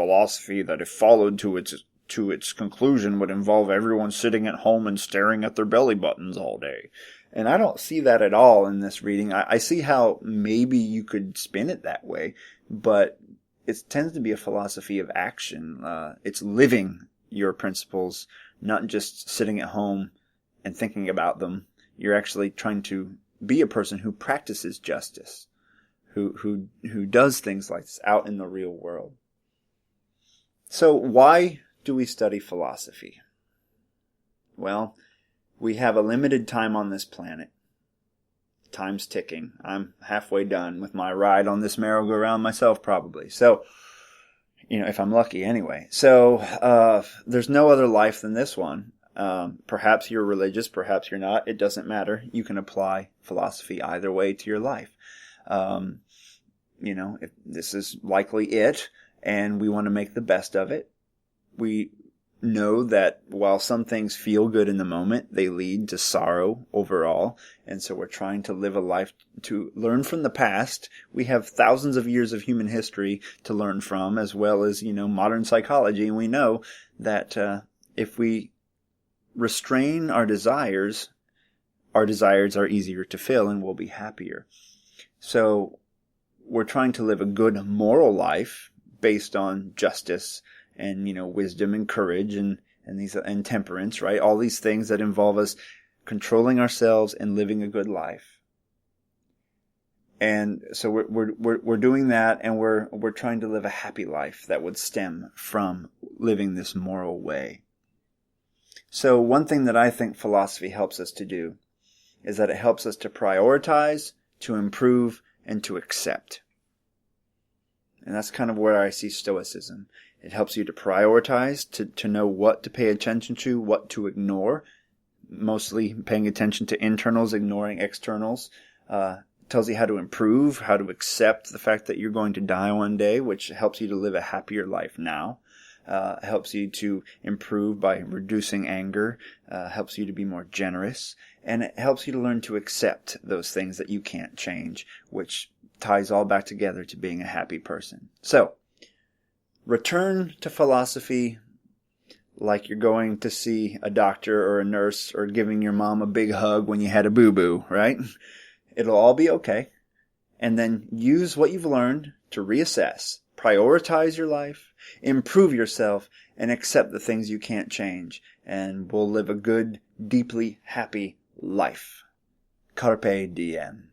philosophy that, if followed to its conclusion, would involve everyone sitting at home and staring at their belly buttons all day. And I don't see that at all in this reading. I see how maybe you could spin it that way, but it tends to be a philosophy of action. It's living your principles, not just sitting at home and thinking about them. You're actually trying to be a person who practices justice, who does things like this out in the real world. So why do we study philosophy? Well, we have a limited time on this planet. Time's ticking. I'm halfway done with my ride on this merry-go-round myself, probably. So, if I'm lucky anyway. So, there's no other life than this one. Perhaps you're religious, perhaps you're not. It doesn't matter. You can apply philosophy either way to your life. If this is likely it, and we want to make the best of it. We know that while some things feel good in the moment, they lead to sorrow overall. And so we're trying to live a life to learn from the past. We have thousands of years of human history to learn from, as well as, modern psychology. And we know that if we restrain our desires are easier to fill and we'll be happier. So we're trying to live a good moral life based on justice and, wisdom and courage and temperance, right? All these things that involve us controlling ourselves and living a good life. And so we're doing that, and we're trying to live a happy life that would stem from living this moral way. So one thing that I think philosophy helps us to do is that it helps us to prioritize, to improve, and to accept. And that's kind of where I see Stoicism. It helps you to prioritize, to know what to pay attention to, what to ignore, mostly paying attention to internals, ignoring externals. Tells you how to improve, how to accept the fact that you're going to die one day, which helps you to live a happier life now. Helps you to improve by reducing anger, helps you to be more generous, and it helps you to learn to accept those things that you can't change, which ties all back together to being a happy person. So, return to philosophy like you're going to see a doctor or a nurse or giving your mom a big hug when you had a boo-boo, right? It'll all be okay. And then use what you've learned to reassess, prioritize your life, improve yourself, and accept the things you can't change. And we'll live a good, deeply happy life. Carpe diem.